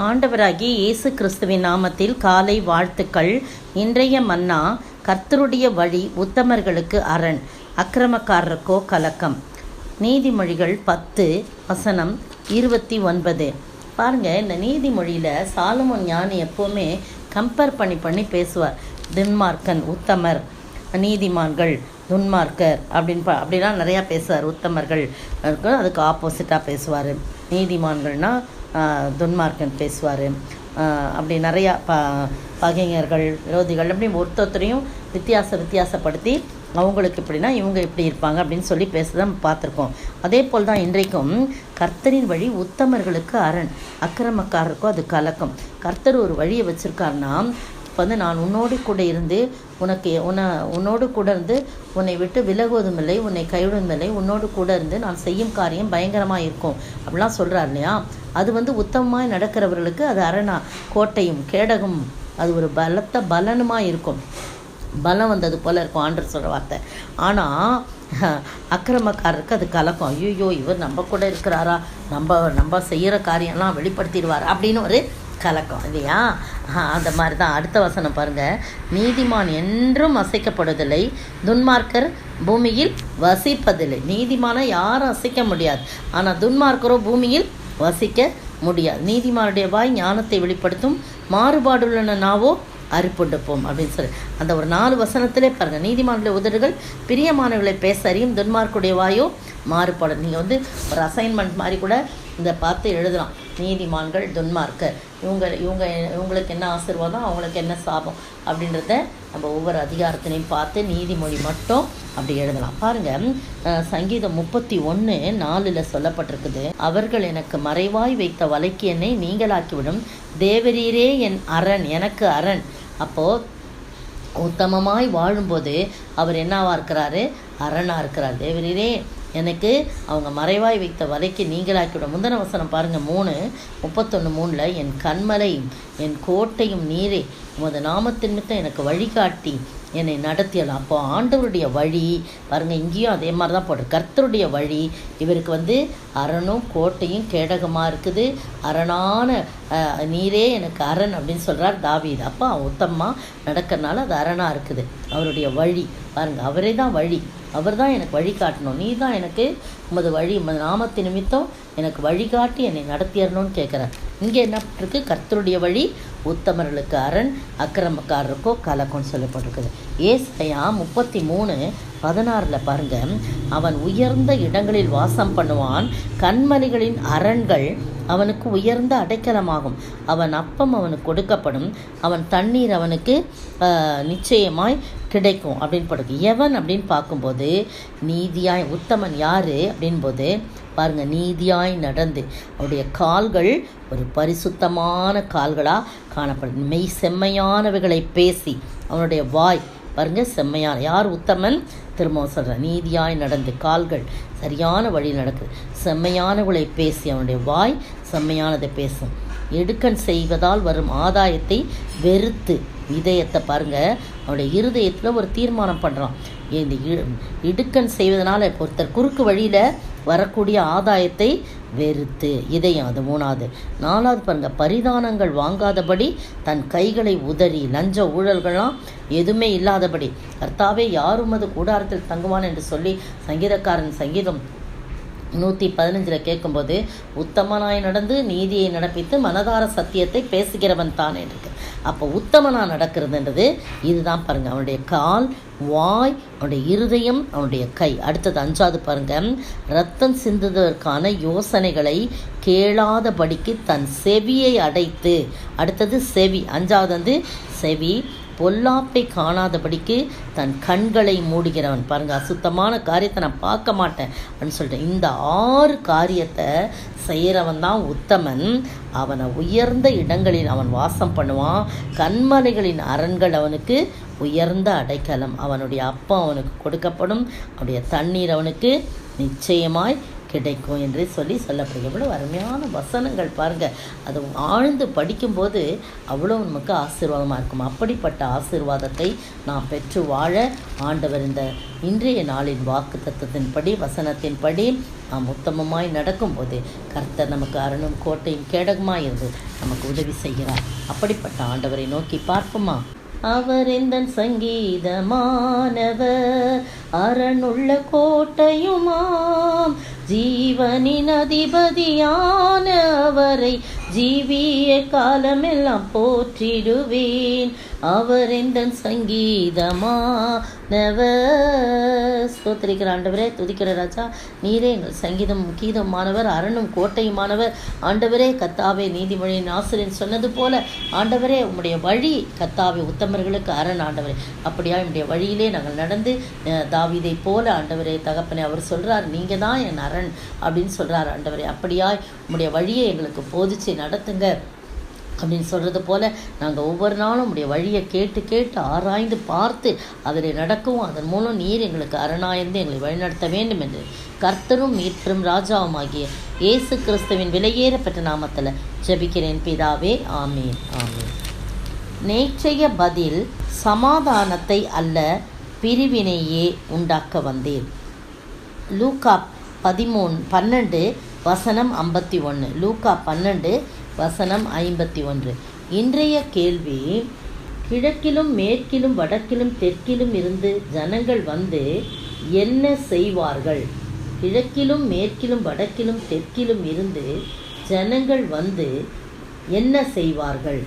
ஆண்டவராகிய இயேசு கிறிஸ்துவின் நாமத்தில் காலை வாழ்த்துக்கள். இன்றைய மன்னா, கர்த்தருடைய வழி உத்தமர்களுக்கு அரண், அக்கிரமக்காரருக்கோ கலக்கம். நீதிமொழிகள் 10:29. பாருங்கள், இந்த நீதிமொழியில் சாலமோன் ஞானி எப்போவுமே கம்பேர் பண்ணி பேசுவார். துன்மார்க்கன் உத்தமர், நீதிமான்கள் துன்மார்க்கர் அப்படிலாம் நிறையா பேசுவார். உத்தமர்கள் அதுக்கு ஆப்போசிட்டாக பேசுவார். நீதிமான்கள்னால் துன்மார்க்கன் பேசுவார். அப்படி நிறையா பகைஞர்கள், விரோதிகள் அப்படி ஒருத்தரையும் வித்தியாசப்படுத்தி அவங்களுக்கு இப்படின்னா இவங்க இப்படி இருப்பாங்க அப்படின்னு சொல்லி பேசுகிறத பார்த்துருக்கோம். அதே போல் தான் இன்றைக்கும் கர்த்தரின் வழி உத்தமர்களுக்கு அரண், அக்கிரமக்காரருக்கும் அது கலக்கம். கர்த்தர் ஒரு வழியை வச்சுருக்காருன்னா, இப்போ நான் உன்னோடு கூட இருந்து உன்னோடு கூட இருந்து உன்னை விட்டு விலகுவதும் இல்லை, உன்னை கைவிடுவதும் இல்லை, உன்னோடு கூட இருந்து நான் செய்யும் காரியம் பயங்கரமாக இருக்கும் அப்படிலாம் சொல்கிறார் இல்லையா. அது உத்தமமாக நடக்கிறவர்களுக்கு அது அரணா, கோட்டையும் கேடகம், அது ஒரு பலத்த பலனுமாக இருக்கும். பலம் வந்தது போல் இருக்கும் ஆண்டர் சொல்கிற வார்த்தை. ஆனால் அக்கிரமக்காரருக்கு அது கலக்கம். ஐயோ, இவர் நம்ம கூட இருக்கிறாரா, நம்ம செய்கிற காரியம்லாம் வெளிப்படுத்திடுவார் அப்படின்னு ஒரு கலக்கம் இல்லையா. அந்த மாதிரி தான் அடுத்த வசனம் பாருங்கள். நீதிமான் என்றும் அசைக்கப்படுவதில்லை, துன்மார்க்கர் பூமியில் வசிப்பதில்லை. நீதிமானை யாரும் அசைக்க முடியாது, ஆனால் துன்மார்க்கரோ பூமியில் வசிக்க முடியாது. நீதிமானுடைய வாய் ஞானத்தை வெளிப்படுத்தும், மாறுபாடுள்ள நாவோ அறுப்புண்டுப்போம் அப்படின்னு சொல்லி அந்த ஒரு 4 வசனத்திலே பாருங்கள். நீதிமானுடைய உதடுகள் பிரியமானவர்களை பேச அறியும், துன்மார்க்குடைய வாயோ மாறுபாடு. நீங்கள் ஒரு அசைன்மெண்ட் மாதிரி கூட இந்த பார்த்து எழுதலாம். நீதிமான்கள் துன்மார்க்கர், இவங்களுக்கு என்ன ஆசீர்வாதம், அவங்களுக்கு என்ன சாபம் அப்படின்றத நம்ம ஒவ்வொரு அதிகாரத்தினையும் பார்த்து நீதிமொழி மட்டும் அப்படி எழுதலாம். பாருங்கள், சங்கீதம் 31:4 சொல்லப்பட்டிருக்குது. அவர்கள் எனக்கு மறைவாய் வைத்த வலைக்கு என்னை நீங்களாக்கிவிடும், தேவரீரே என் அரண், எனக்கு அரண். அப்போது உத்தமமாய் வாழும்போது அவர் என்னவா இருக்கிறாரு, அரணாக இருக்கிறார். தேவரீரே எனக்கு அவங்க மறைவாய் வைத்த வலைக்கு நீங்களாக்கிவிடும். முந்தின வசனம் பாருங்கள், 31:3 என் கண்மலையும் என் கோட்டையும் நீரே, உமது நாமத்தின் நிமித்தம் எனக்கு வழிகாட்டி என்னை நடத்தியலாம். அப்போ ஆண்டவருடைய வழி பாருங்கள், இங்கேயும் அதே மாதிரி தான் போடுற. கர்த்தருடைய வழி இவருக்கு அரணும் கோட்டையும் கேடகமாக இருக்குது. அரணான நீரே எனக்கு அரண் அப்படின்னு சொல்கிறார் தாவீது. அப்போ அவன் உத்தமமாக நடக்கிறனால அது அரணாக இருக்குது. அவருடைய வழி பாருங்கள், அவரே தான் வழி, அவர் தான் எனக்கு வழிகாட்டணும். நீ தான் எனக்கு உமது வழி, உமது நாமத்தின் நிமித்தம் எனக்கு வழிகாட்டி என்னை நடத்திடணும்னு கேட்குறார். இங்கே என்ன இருக்கு, கர்த்தருடைய வழி உத்தமர்களுக்கு அரண், அக்கிரமக்காரருக்கோ கலக்கம்னு சொல்லப்பட்டிருக்குது. ஏசாயா 33:16 பாருங்கள். அவன் உயர்ந்த இடங்களில் வாசம் பண்ணுவான், கண்மலைகளின் அரண்கள் அவனுக்கு உயர்ந்த அடைக்கலமாகும். அவன் அப்பம் அவனுக்கு கொடுக்கப்படும், அவன் தண்ணீர் அவனுக்கு நிச்சயமாய் கிடைக்கும் அப்படின்னு படுக்கு. எவன் அப்படின்னு பார்க்கும்போது நீதியாய், உத்தமன் யார் அப்படின்போது பாருங்கள், நீதியாய் நடந்து அவருடைய கால்கள் ஒரு பரிசுத்தமான கால்களாக காணப்படும், மெய் செம்மையானவைகளை பேசி அவனுடைய வாய் பாருங்கள் செம்மையான. யார் உத்தமன், திரும்பவும் சொல்கிறேன், நீதியாய் நடந்து கால்கள் சரியான வழியில் நடக்குது, செம்மையானவளை பேசி அவனுடைய வாய் செம்மையானதை பேசும். எடுக்கன் செய்வதால் வரும் ஆதாயத்தை வெறுத்து, இதயத்தை பாருங்கள், அவனுடைய இருதயத்தில் ஒரு தீர்மானம் பண்ணுறான். இந்த இடுக்கன் செய்வதனால ஒருத்தர் குறுக்கு வழியில் வரக்கூடிய ஆதாயத்தை வெறுத்து, இதயம். அது 3வது. 4வது பாருங்கள், பரிதானங்கள் வாங்காதபடி தன் கைகளை உதறி, லஞ்ச ஊழல்கள்லாம் எதுவுமே இல்லாதபடி. கர்த்தாவே யாரும் அது கூடாரத்தில் தங்குவான் என்று சொல்லி சங்கீதக்காரன் சங்கீதம் 115 கேட்கும்போது உத்தமனாய் நடந்து நீதியை நடப்பித்து மனதார சத்தியத்தை பேசுகிறவன் தானே இருக்கு. அப்போ உத்தமனாக நடக்கிறதுன்றது இதுதான் பாருங்கள். அவனுடைய கால், வாய், அவனுடைய இருதயம், அவனுடைய கை. அடுத்தது 5வது பாருங்கள், இரத்தம் சிந்துவதற்கான யோசனைகளை கேளாதபடிக்கு தன் செவியை அடைத்து. அடுத்தது செவி. 5வது செவி. பொல்லாப்பை காணாதபடிக்கு தன் கண்களை மூடுகிறவன். பாருங்கள், அசுத்தமான காரியத்தை நான் பார்க்க மாட்டேன் அப்படின்னு சொல்லிட்டு இந்த 6 காரியத்தை செய்கிறவன் தான் உத்தமன். அவனை உயர்ந்த இடங்களில் அவன் வாசம் பண்ணுவான், கண்மலைகளின் அரண்கள் அவனுக்கு உயர்ந்த அடைக்கலம். அவனுடைய அப்பம் அவனுக்கு கொடுக்கப்படும், அவனுடைய தண்ணீர் அவனுக்கு நிச்சயமாய் கிடைக்கும் என்று சொல்லப்படுகிறது. இவ்வளோ அருமையான வசனங்கள் பாருங்கள். அது ஆழ்ந்து படிக்கும்போது அவ்வளோ நமக்கு ஆசீர்வாதமாக இருக்கும். அப்படிப்பட்ட ஆசீர்வாதத்தை நாம் பெற்று வாழ ஆண்டவர் இந்த இன்றைய நாளின் வாக்கு தத்துவத்தின்படி, வசனத்தின்படி நாம் உத்தமமாய் நடக்கும்போது கர்த்தர் நமக்கு அரணும் கோட்டையும் கேடகமாய் இருந்து நமக்கு உதவி செய்கிறார். அப்படிப்பட்ட ஆண்டவரை நோக்கி பார்ப்போமா? அவர் எந்தன் சங்கீதமானவர், அரணுள்ள கோட்டையுமாம், ஜீவனின் அதிபதியான அவரை ஜீவிய காலமெல்லாம் போற்றிடுவேன். அவர் எந்தன் சங்கீதமானவர். ஸ்தோத்திரிக்கிற ஆண்டவரே, துதிக்கிற ராஜா, நீரே எங்கள் சங்கீதம் கீதமானவர், அரணும் கோட்டையுமானவர். ஆண்டவரே, கர்த்தாவே, நீதிமொழியின் ஆசிரியர் சொன்னது போல ஆண்டவரே, உம்முடைய வழி கர்த்தாவே உத்தமர்களுக்கு அரண். ஆண்டவரே, அப்படியா உம்முடைய வழியிலே நாங்கள் நடந்து தாவீதை போல ஆண்டவரே தகப்பனே, அவர் சொல்கிறார், நீங்கள் தான் என் அரண் அப்படின்னு சொல்கிறார். ஆண்டவரே, அப்படியாய் உம்முடைய வழியை எங்களுக்கு போதிச்சு நடத்துங்க அப்படின்னு சொல்கிறது போல் நாங்கள் ஒவ்வொரு நாளும் உடைய வழியை கேட்டு கேட்டு ஆராய்ந்து பார்த்து அதில் நடக்கவும் அதன் மூலம் நீர் எங்களுக்கு அரணாயிருந்து எங்களை வழிநடத்த வேண்டும் என்று கர்த்தரும் மீட்பரும் ராஜாவும் ஆகிய இயேசு கிறிஸ்துவின் விலையேறப்பட்ட நாமத்தில் ஜெபிக்கிறேன் பிதாவே. ஆமீன், ஆமீன். நேற்றைய பதில், சமாதானத்தை அல்ல பிரிவினையே உண்டாக்க வந்தேன். லூக்கா 12:51. லூக்கா 12:51. இன்றைய கேள்வி, கிழக்கிலும் மேற்கிலும் வடக்கிலும் தெற்கிலும் இருந்து ஜனங்கள் வந்து என்ன செய்வார்கள்? கிழக்கிலும் மேற்கிலும் வடக்கிலும் தெற்கிலும் இருந்து ஜனங்கள் வந்து என்ன செய்வார்கள்?